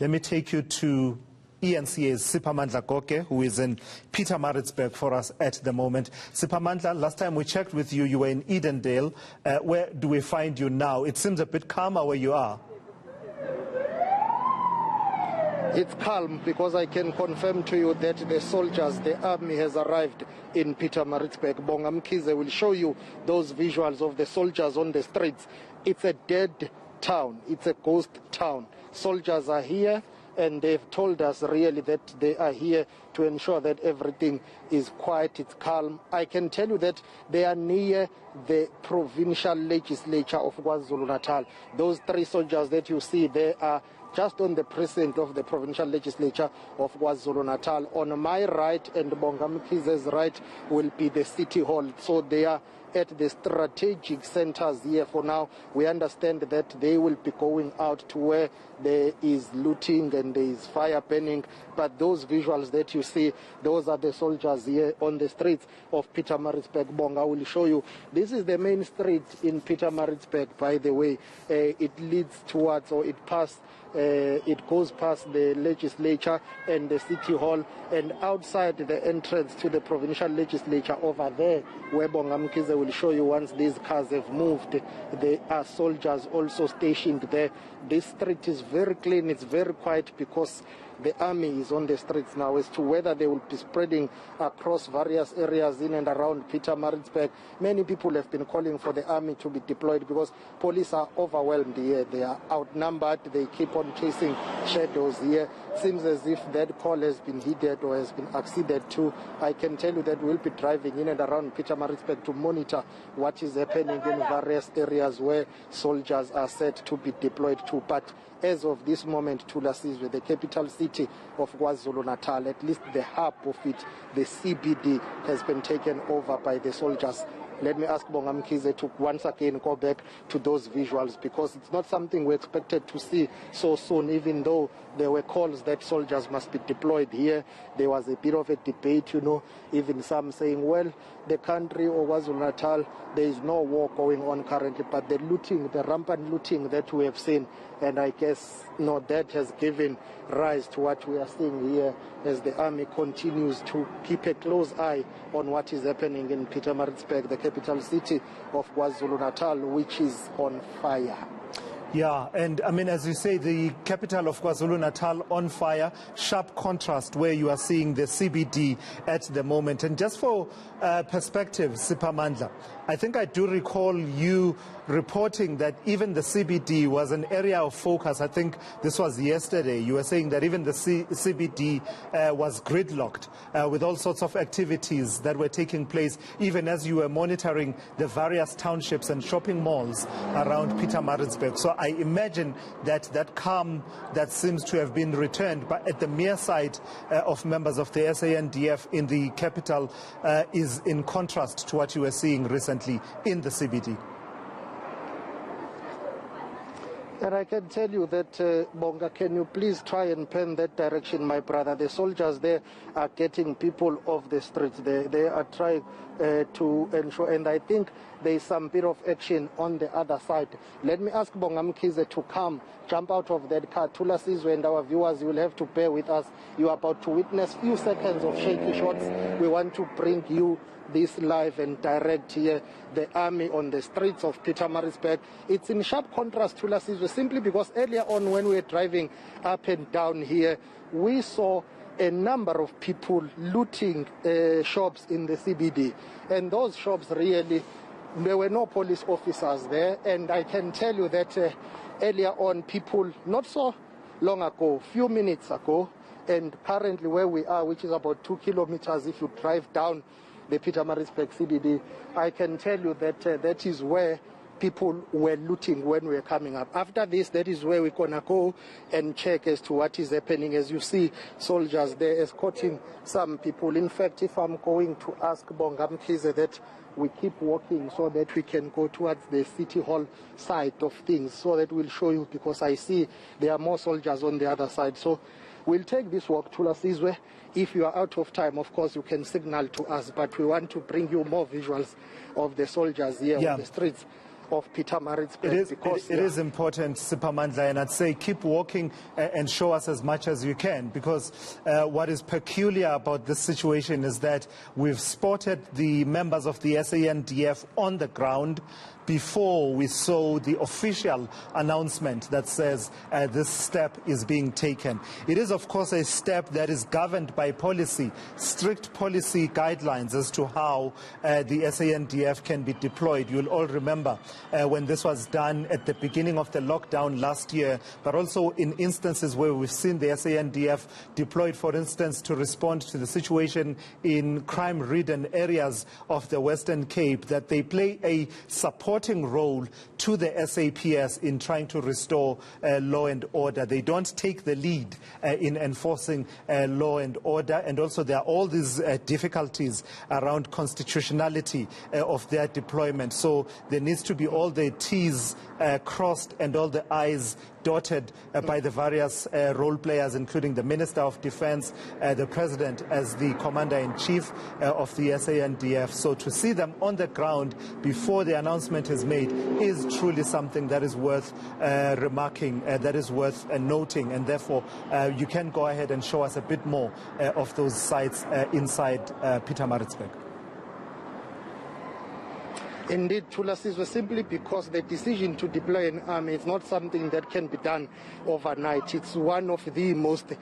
Let me take you to eNCA's Siphamandla Goge, who is in Pietermaritzburg for us at the moment. Siphamandla, last time we checked with you, you were in Edendale. Where do we find you now? It seems a bit calmer where you are. It's calm because I can confirm to you that the soldiers, the army has arrived in Pietermaritzburg. Bongamkize will show you those visuals of the soldiers on the streets. It's a dead town. It's a ghost town. Soldiers are here and they've told us really that they are here to ensure that everything is quiet, it's calm. I can tell you that they are near the provincial legislature of KwaZulu-Natal. Those three soldiers that you see, they are just on the precinct of the provincial legislature of KwaZulu-Natal. On my right and Bongamkize's right will be the city hall. So they are at the strategic centers here for now. We understand that they will be going out to where there is looting and there is fire burning. But those visuals that you see, those are the soldiers here on the streets of Pietermaritzburg. Bonga will show you. This is the main street in Pietermaritzburg, by the way. It leads towards, or it goes past the legislature and the city hall, and outside the entrance to the provincial legislature over there, where Bongamkize will show you once these cars have moved, there are soldiers also stationed there. This street is very clean, it's very quiet because the army is on the streets now. As to whether they will be spreading across various areas in and around Pietermaritzburg, many people have been calling for the army to be deployed because police are overwhelmed here. They are outnumbered. They keep on chasing shadows here. Seems as if that call has been heeded or has been acceded to. I can tell you that we'll be driving in and around Pietermaritzburg to monitor what is happening in various areas where soldiers are set to be deployed to. But as of this moment, Thulasizwe, the capital city of KwaZulu-Natal, at least the hub of it, the CBD, has been taken over by the soldiers. Let me ask Bongamkize to once again go back to those visuals, because it's not something we expected to see so soon, even though there were calls that soldiers must be deployed here. There was a bit of a debate, even some saying, well, the country of KwaZulu-Natal, there is no war going on currently, but the looting, the rampant looting that we have seen, and I guess that has given rise to what we are seeing here as the army continues to keep a close eye on what is happening in Pietermaritzburg, the capital city of KwaZulu-Natal, which is on fire. Yeah, and I mean, as you say, the capital of KwaZulu-Natal on fire, sharp contrast where you are seeing the CBD at the moment. And just for perspective, Siphamandla, I think I do recall you reporting that even the CBD was an area of focus. I think this was yesterday. You were saying that even the CBD was gridlocked with all sorts of activities that were taking place, even as you were monitoring the various townships and shopping malls around Pietermaritzburg. So I imagine that that calm that seems to have been returned, but at the mere sight of members of the SANDF in the capital is in contrast to what you were seeing recently in the CBD. And I can tell you that, Bonga, can you please try and pen that direction, my brother? The soldiers there are getting people off the streets. They are trying to ensure, and I think there is some bit of action on the other side. Let me ask Bongamkize to come, jump out of that car. Thulasizwe and our viewers, you will have to bear with us. You are about to witness few seconds of shaky shots. We want to bring you this live and direct here, the army on the streets of Pietermaritzburg. It's in sharp contrast to Thulasizwe, simply because earlier on when we were driving up and down here, we saw a number of people looting shops in the CBD. And those shops really, there were no police officers there. And I can tell you that earlier on, people, not so long ago, few minutes ago, and currently where we are, which is about 2 kilometers if you drive down the Pietermaritzburg CBD, I can tell you that that is where people were looting when we were coming up. After this, that is where we're going to go and check as to what is happening. As you see, soldiers there escorting some people. In fact, if I'm going to ask Bongamkize that we keep walking so that we can go towards the city hall side of things, so that we'll show you, because I see there are more soldiers on the other side. So we'll take this walk to Thulasizwe. If you are out of time, of course, you can signal to us, but we want to bring you more visuals of the soldiers here on the streets of Pietermaritzburg. It is important, Siphamandla, and I'd say keep walking and show us as much as you can, because what is peculiar about this situation is that we've spotted the members of the SANDF on the ground before we saw the official announcement that says this step is being taken. It is, of course, a step that is governed by policy, strict policy guidelines as to how the SANDF can be deployed. You'll all remember when this was done at the beginning of the lockdown last year, but also in instances where we've seen the SANDF deployed, for instance, to respond to the situation in crime-ridden areas of the Western Cape, that they play a supporting role to the SAPS in trying to restore law and order. They don't take the lead in enforcing law and order, and also there are all these difficulties around constitutionality of their deployment. So there needs to be all the T's crossed and all the I's dotted by the various role players, including the Minister of Defense, the President as the Commander-in-Chief of the SANDF. So to see them on the ground before the announcement is made is truly something that is worth remarking, that is worth noting, and therefore you can go ahead and show us a bit more of those sites inside Pietermaritzburg. Indeed, Thulasizwe, simply because the decision to deploy an army is not something that can be done overnight. It's one of the most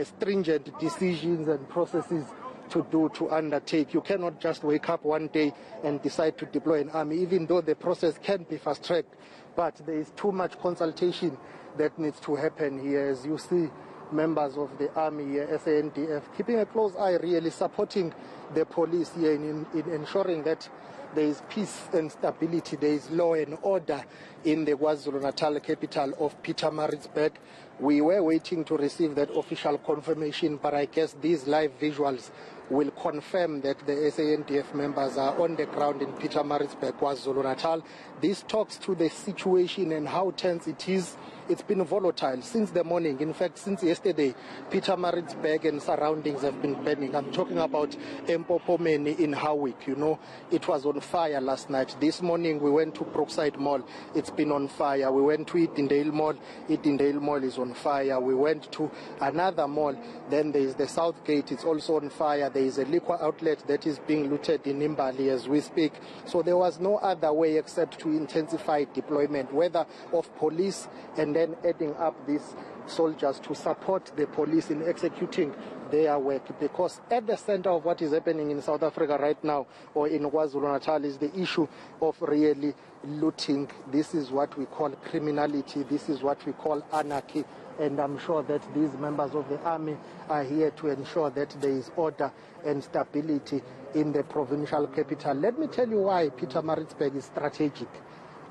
stringent decisions and processes to undertake. You cannot just wake up one day and decide to deploy an army, even though the process can be fast-tracked. But there is too much consultation that needs to happen here, as you see members of the army here, SANDF, keeping a close eye, really supporting the police here in ensuring that there is peace and stability, there is law and order in the KwaZulu-Natal capital of Pietermaritzburg. We were waiting to receive that official confirmation, but I guess these live visuals will confirm that the SANDF members are on the ground in Pietermaritzburg, KwaZulu-Natal. This talks to the situation and how tense it is. It's been volatile since the morning. In fact, since yesterday, Pietermaritzburg and surroundings have been burning. I'm talking about Empopomeni in Howick. You know, it was on fire last night. This morning, we went to Brookside Mall. It's been on fire. We went to Edendale Mall. Edendale Mall is on fire. We went to another mall. Then there is the South Gate. It's also on fire. There is a liquor outlet that is being looted in Imbali as we speak. So there was no other way except to intensify deployment, whether of police and then adding up these soldiers to support the police in executing their work. Because at the center of what is happening in South Africa right now, or in KwaZulu-Natal, is the issue of really looting. This is what we call criminality. This is what we call anarchy. And I'm sure that these members of the army are here to ensure that there is order and stability in the provincial capital. Let me tell you why Pietermaritzburg is strategic.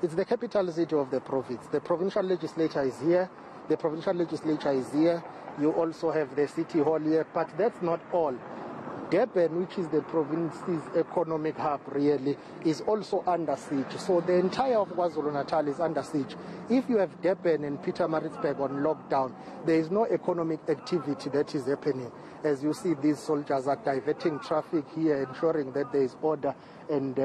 It's the capital city of the province. The provincial legislature is here. The provincial legislature is here. You also have the city hall here, but that's not all. Durban, which is the province's economic hub, really, is also under siege. So the entire of KwaZulu-Natal is under siege. If you have Durban and Pietermaritzburg on lockdown, there is no economic activity that is happening. As you see, these soldiers are diverting traffic here, ensuring that there is order and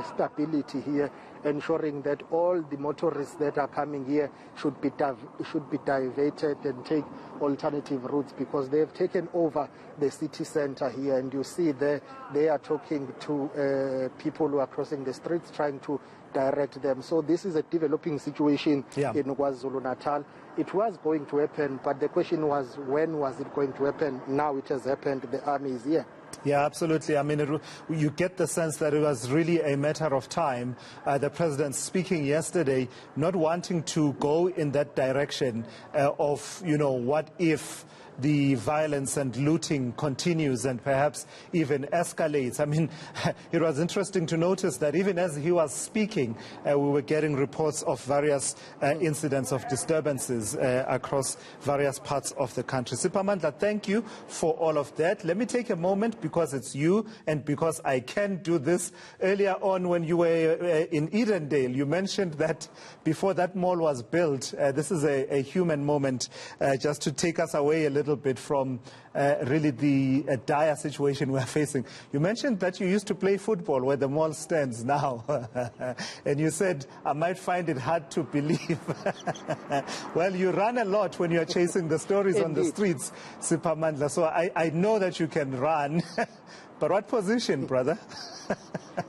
stability here, ensuring that all the motorists that are coming here should be diverted and take alternative routes, because they have taken over the city center here. And you see there, they are talking to people who are crossing the streets, trying to direct them. So this is a developing situation in KwaZulu-Natal. It was going to happen, but the question was, when was it going to happen? Now it has happened. The army is here. Yeah, absolutely. I mean, you get the sense that it was really a matter of time. The president speaking yesterday, not wanting to go in that direction of, you know, what if the violence and looting continues and perhaps even escalates. I mean, it was interesting to notice that even as he was speaking, we were getting reports of various incidents of disturbances across various parts of the country. Siphamandla, thank you for all of that. Let me take a moment, because it's you and because I can do this. Earlier on, when you were in Edendale, you mentioned that before that mall was built, this is a human moment, just to take us away a little little bit from really the dire situation we're facing. You mentioned that you used to play football where the mall stands now. And you said, I might find it hard to believe. Well, you run a lot when you're chasing the stories on the streets, Siphamandla. So I know that you can run. But what position, brother?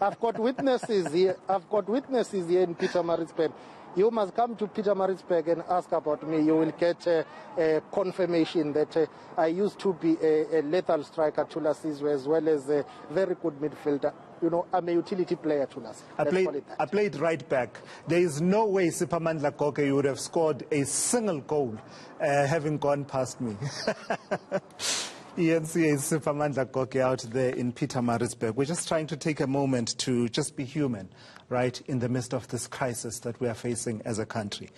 I've got witnesses here. I've got witnesses here in Pietermaritzburg. You must come to Pietermaritzburg and ask about me. You will get a confirmation that I used to be a lethal striker to Lasizwe, as well as a very good midfielder. You know, I'm a utility player to Las. I played right back. There is no way, Siphamandla Goge, you would have scored a single goal having gone past me. eNCA is Siphamandla Goge out there in Pietermaritzburg. We're just trying to take a moment to just be human, right, in the midst of this crisis that we are facing as a country.